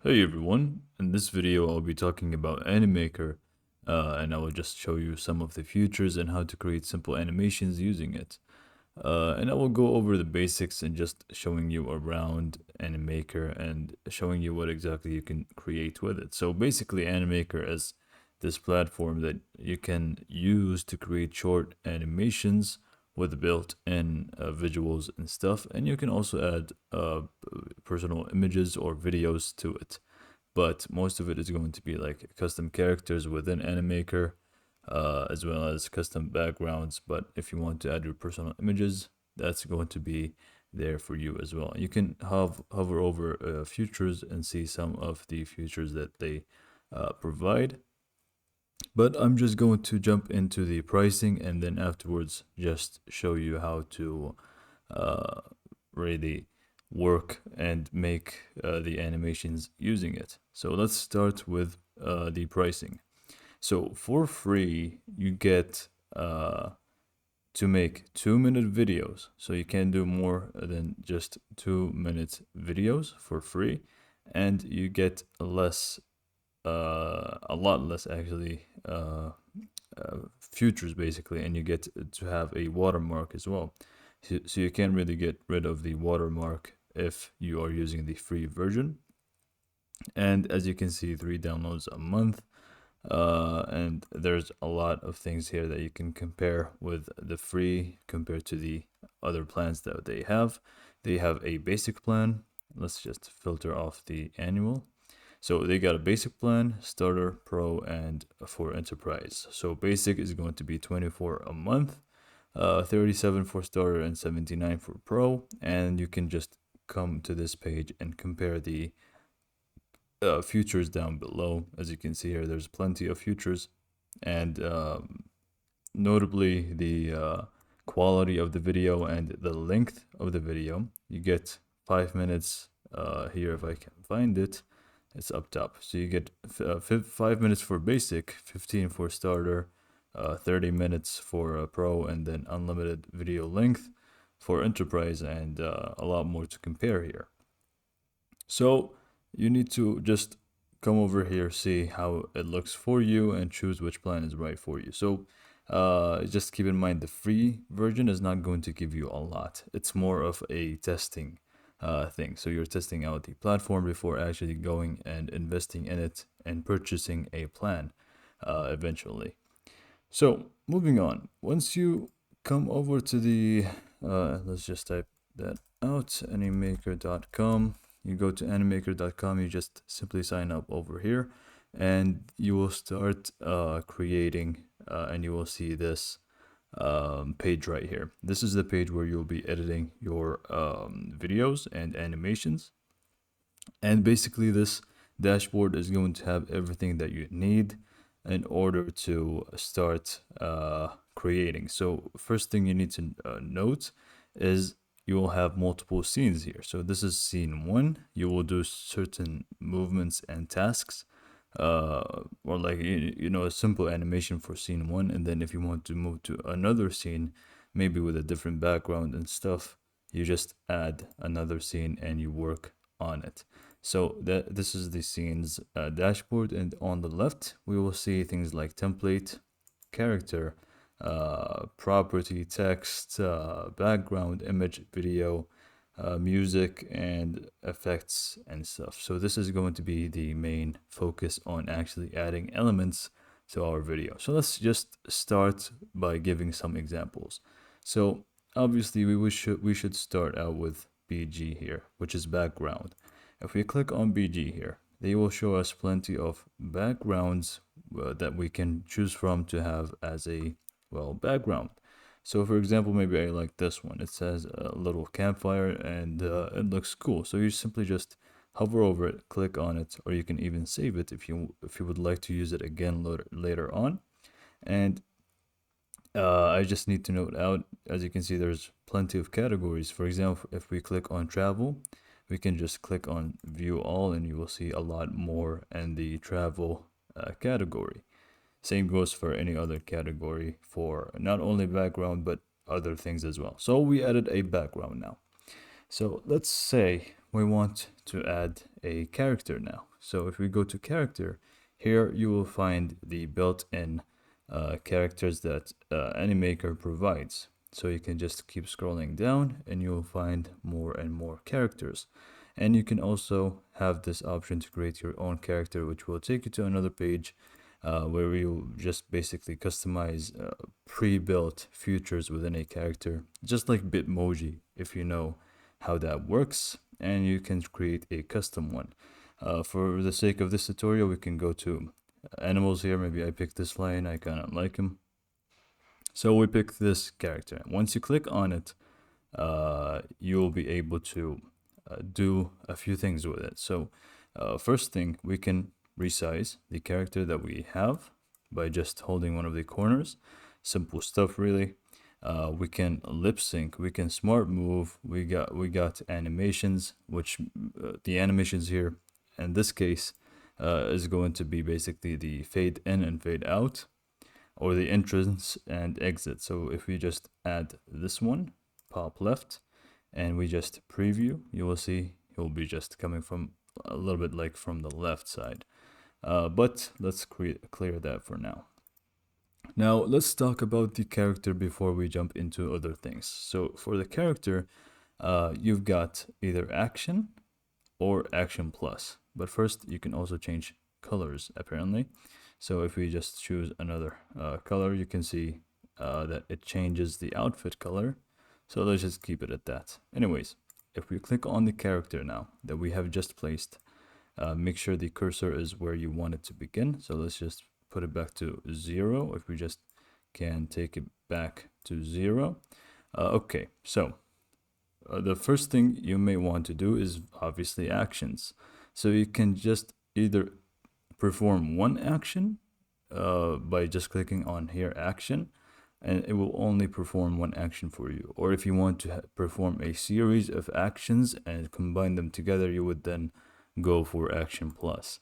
Hey everyone, in this video I'll be talking about Animaker and I will just show you some of the features and how to create simple animations using it. And I will go over the basics and just showing you around Animaker and showing you what exactly you can create with it. So basically Animaker is this platform that you can use to create short animations with built-in visuals and stuff, and you can also add personal images or videos to it, but most of it is going to be like custom characters within Animaker, as well as custom backgrounds. But if you want to add your personal images, that's going to be there for you as well. You can hover over features and see some of the features that they provide. But I'm just going to jump into the pricing and then afterwards just show you how to uh, really work and make the animations using it. So let's start with the pricing. So for free, you get to make 2-minute videos. So you can do more than just 2-minute videos for free, and you get a lot less actually, futures basically, and you get to have a watermark as well. So you can really get rid of the watermark if you are using the free version. And as you can see, 3 downloads a month. And there's a lot of things here that you can compare with the free compared to the other plans that they have. They have a basic plan. Let's just filter off the annual. So they got a basic plan, starter, pro, and for enterprise. So basic is going to be 24 a month, 37 for starter, and 79 for pro. And you can just come to this page and compare the futures down below. As you can see here, there's plenty of futures, and notably the quality of the video and the length of the video. You get 5 minutes here if I can find it. It's up top. So you get 5 minutes for basic, 15 for starter, 30 minutes for pro, and then unlimited video length for enterprise, and a lot more to compare here. So you need to just come over here, see how it looks for you, and choose which plan is right for you. So just keep in mind the free version is not going to give you a lot. It's more of a testing thing. So you're testing out the platform before actually going and investing in it and purchasing a plan eventually. So moving on, once you come over to the, let's just type that out, animaker.com. You go to animaker.com, you just simply sign up over here, and you will start creating, and you will see this page right here. This is the page where you'll be editing your videos and animations. And basically, this dashboard is going to have everything that you need in order to start creating. So first thing you need to note is you will have multiple scenes here. So this is scene one. You will do certain movements and tasks, or like a simple animation for scene one. And then if you want to move to another scene, maybe with a different background and stuff, you just add another scene and you work on it. So this is the scenes dashboard, and on the left we will see things like template, character, property, text, background, image, video, music, and effects and stuff. So this is going to be the main focus on actually adding elements to our video. So let's just start by giving some examples. So obviously we should start out with BG here, which is background. If we click on BG here, they will show us plenty of backgrounds that we can choose from to have as a background. So for example, maybe I like this one. It says a little campfire, and it looks cool. So you simply just hover over it, click on it, or you can even save it if you would like to use it again later on. And I just need to note out, as you can see, there's plenty of categories. For example, if we click on travel, we can just click on view all, and you will see a lot more in the travel category. Same goes for any other category for not only background but other things as well. So we added a background now. So let's say we want to add a character now. So if we go to character, here you will find the built-in characters that Animaker provides. So you can just keep scrolling down and you'll find more and more characters. And you can also have this option to create your own character, which will take you to another page where you just basically customize pre-built features within a character, just like Bitmoji, if you know how that works, and you can create a custom one. For the sake of this tutorial, we can go to animals here. Maybe I pick this lion, I kind of like him. So we pick this character. Once you click on it, you'll be able to do a few things with it. So first thing, we can resize the character that we have by just holding one of the corners. Simple stuff, really. We can lip sync, we can smart move, we got animations, which the animations here in this case is going to be basically the fade in and fade out, or the entrance and exit. So if we just add this one, pop left, and we just preview, you will see he'll be just coming from a little bit like from the left side. But let's clear that for now. Now let's talk about the character before we jump into other things. So for the character, you've got either action or action plus. But first, you can also change colors apparently. So if we just choose another color, you can see that it changes the outfit color. So let's just keep it at that. Anyways, if we click on the character now that we have just placed, make sure the cursor is where you want it to begin. So let's just put it back to 0. If we just can take it back to 0. Okay, so the first thing you may want to do is obviously actions. So you can just either perform one action by just clicking on here action, and it will only perform one action for you. Or if you want to perform a series of actions and combine them together, you would then go for action plus.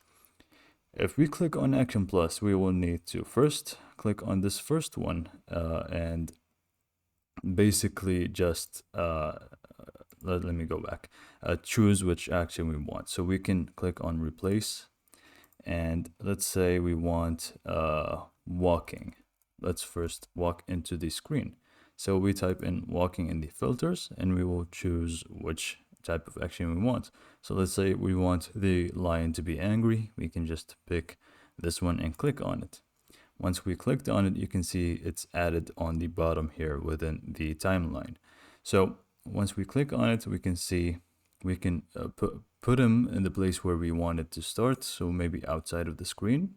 If we click on action plus, we will need to first click on this first one and basically just let me go back, choose which action we want. So we can click on replace, and let's say we want walking. Let's first walk into the screen. So we type in walking in the filters, and we will choose which type of action we want. So let's say we want the lion to be angry. We can just pick this one and click on it. Once we clicked on it, you can see it's added on the bottom here within the timeline. So once we click on it, we can see we can put him in the place where we want it to start. So maybe outside of the screen.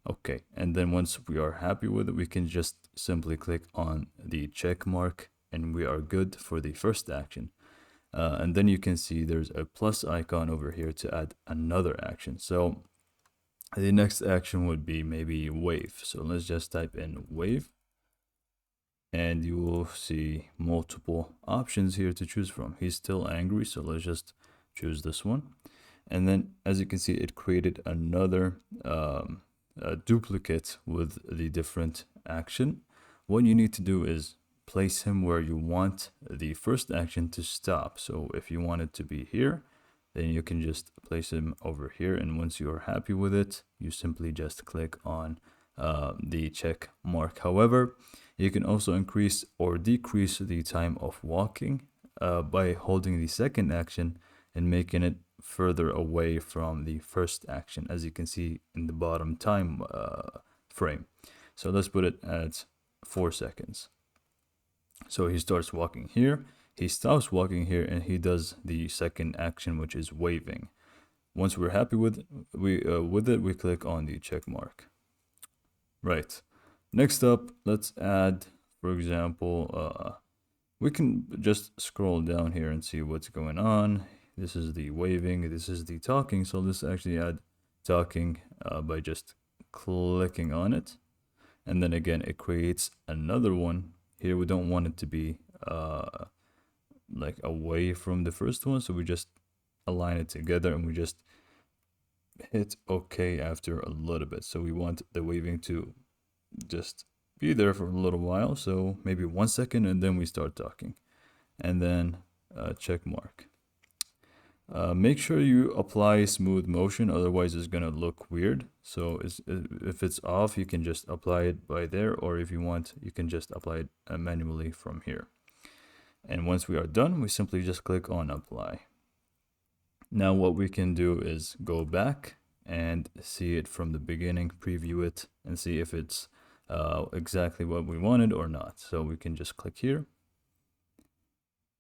Okay, and then once we are happy with it, we can just simply click on the check mark and we are good for the first action. And then you can see there's a plus icon over here to add another action. So the next action would be maybe wave. So let's just type in wave, and you will see multiple options here to choose from. He's still angry, so let's just choose this one. And then as you can see, it created another duplicate with the different action. What you need to do is place him where you want the first action to stop. So if you want it to be here, then you can just place him over here, and once you are happy with it, you simply just click on the check mark. However, you can also increase or decrease the time of walking by holding the second action and making it further away from the first action, as you can see in the bottom time frame. So let's put it at 4 seconds. So he starts walking here, he stops walking here, and he does the second action, which is waving. Once we're happy with it, we click on the check mark. Right. Next up, let's add, for example, we can just scroll down here and see what's going on. This is the waving, this is the talking. So let's actually add talking by just clicking on it. And then again, it creates another one. Here we don't want it to be like away from the first one. So we just align it together and we just hit OK after a little bit. So we want the waving to just be there for a little while. So maybe 1 second, and then we start talking. And then check mark. Make sure you apply smooth motion, otherwise it's gonna look weird. So if it's off, you can just apply it by there, or if you want, you can just apply it manually from here. And once we are done, we simply just click on apply. Now what we can do is go back and see it from the beginning, preview it, and see if it's exactly what we wanted or not. So we can just click here.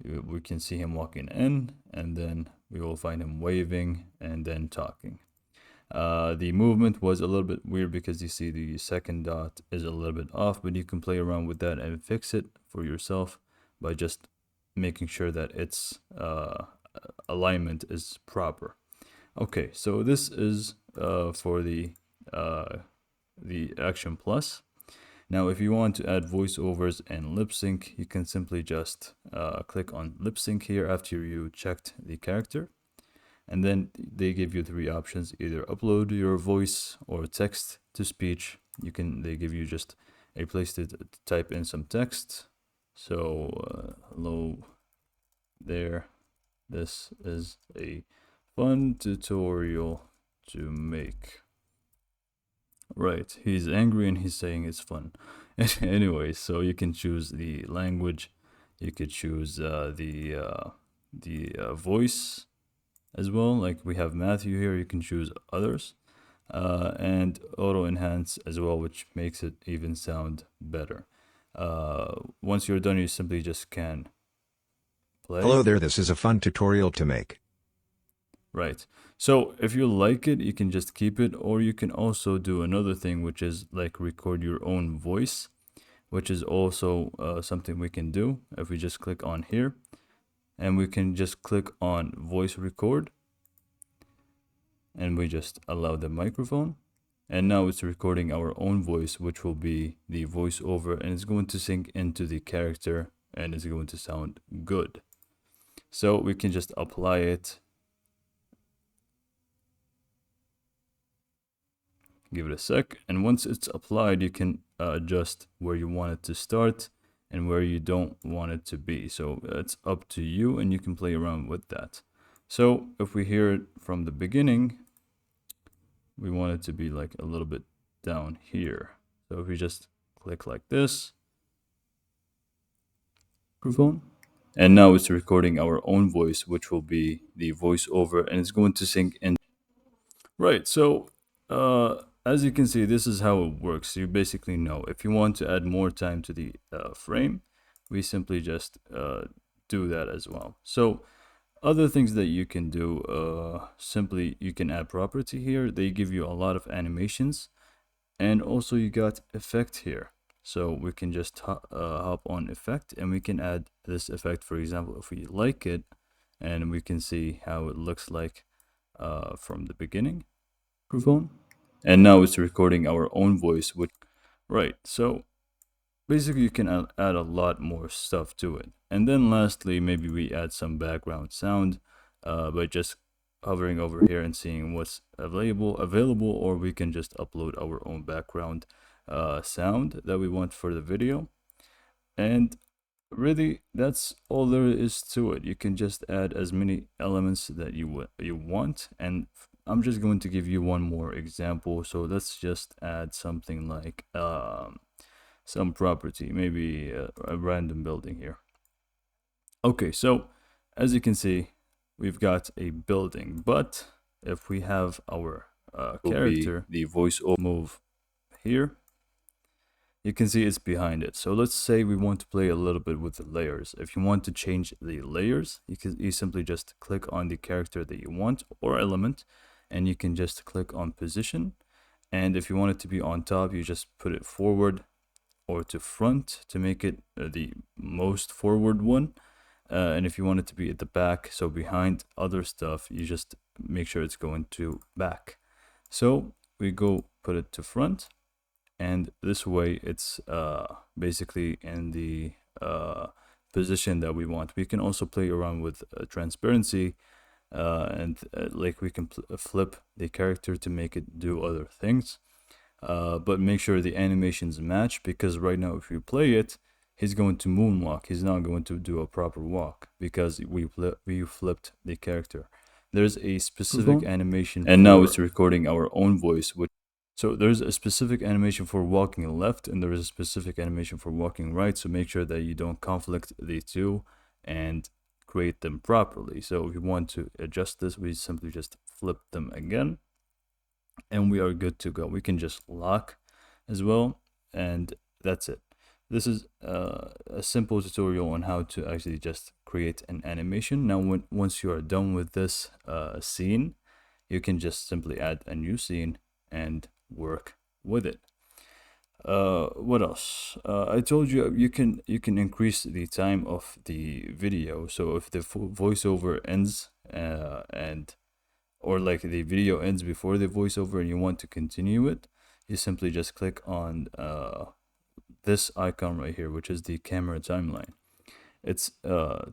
We can see him walking in, and then we will find him waving and then talking. The movement was a little bit weird because you see the second dot is a little bit off, but you can play around with that and fix it for yourself by just making sure that its alignment is proper. Okay, so this is for the Action Plus. Now, if you want to add voiceovers and lip sync, you can simply just click on lip sync here after you checked the character. And then they give you three options: either upload your voice or text to speech. They give you just a place to type in some text. So hello there, this is a fun tutorial to make. Right, he's angry and he's saying it's fun. Anyway, so you can choose the language, you could choose the voice as well. Like we have Matthew here, you can choose others, and auto enhance as well, which makes it even sound better. Once you're done, you simply just can play. Hello there, this is a fun tutorial to make. Right. So if you like it, you can just keep it, or you can also do another thing, which is like record your own voice, which is also something we can do. If we just click on here, and we can just click on voice record, and we just allow the microphone, and now it's recording our own voice, which will be the voiceover, and it's going to sync into the character, and it's going to sound good. So we can just apply it. Give it a sec, and once it's applied, you can adjust where you want it to start and where you don't want it to be. So it's up to you, and you can play around with that. So if we hear it from the beginning, we want it to be like a little bit down here. So if we just click like this, microphone, and now it's recording our own voice, which will be the voiceover, and it's going to sync in. Right, so as you can see, this is how it works. You basically know if you want to add more time to the frame, we simply just do that as well. So other things that you can do, simply you can add property here. They give you a lot of animations, and also you got effect here. So we can just hop on effect, and we can add this effect, for example, if we like it, and we can see how it looks like from the beginning. Microphone, and now it's recording our own voice, which right. So basically you can add a lot more stuff to it. And then lastly, maybe we add some background sound by just hovering over here and seeing what's available, or we can just upload our own background sound that we want for the video. And really, that's all there is to it. You can just add as many elements that you want, and I'm just going to give you one more example. So let's just add something like some property, maybe a random building here. Okay, so as you can see, we've got a building, but if we have our character, the voiceover move here, you can see it's behind it. So let's say we want to play a little bit with the layers. If you want to change the layers, you simply just click on the character that you want or element, and you can just click on position. And if you want it to be on top, you just put it forward or to front to make it the most forward one. And if you want it to be at the back, so behind other stuff, you just make sure it's going to back. So we go put it to front, and this way it's basically in the position that we want. We can also play around with transparency, and like we can flip the character to make it do other things, but make sure the animations match, because right now if you play it, he's going to moonwalk. He's not going to do a proper walk because we flipped the character. there's a Who's specific going? animation, and now it's recording our own voice. So there's a specific animation for walking left, and there is a specific animation for walking right. So make sure that you don't conflict the two and create them properly. So if you want to adjust this, we simply just flip them again, and we are good to go. We can just lock as well, and that's it. This is a simple tutorial on how to actually just create an animation. Now, once you are done with this scene, you can just simply add a new scene and work with it. What else? I told you you can increase the time of the video. So if the voiceover ends and or like the video ends before the voiceover and you want to continue it, you simply just click on this icon right here, which is the camera timeline. It's the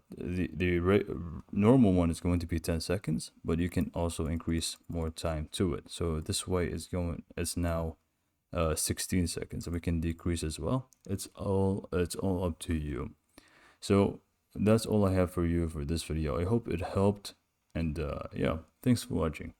normal one is going to be 10 seconds, but you can also increase more time to it. So this way it's now 16 seconds, and we can decrease as well. It's all up to you. So that's all I have for you for this video. I hope it helped, and yeah, thanks for watching.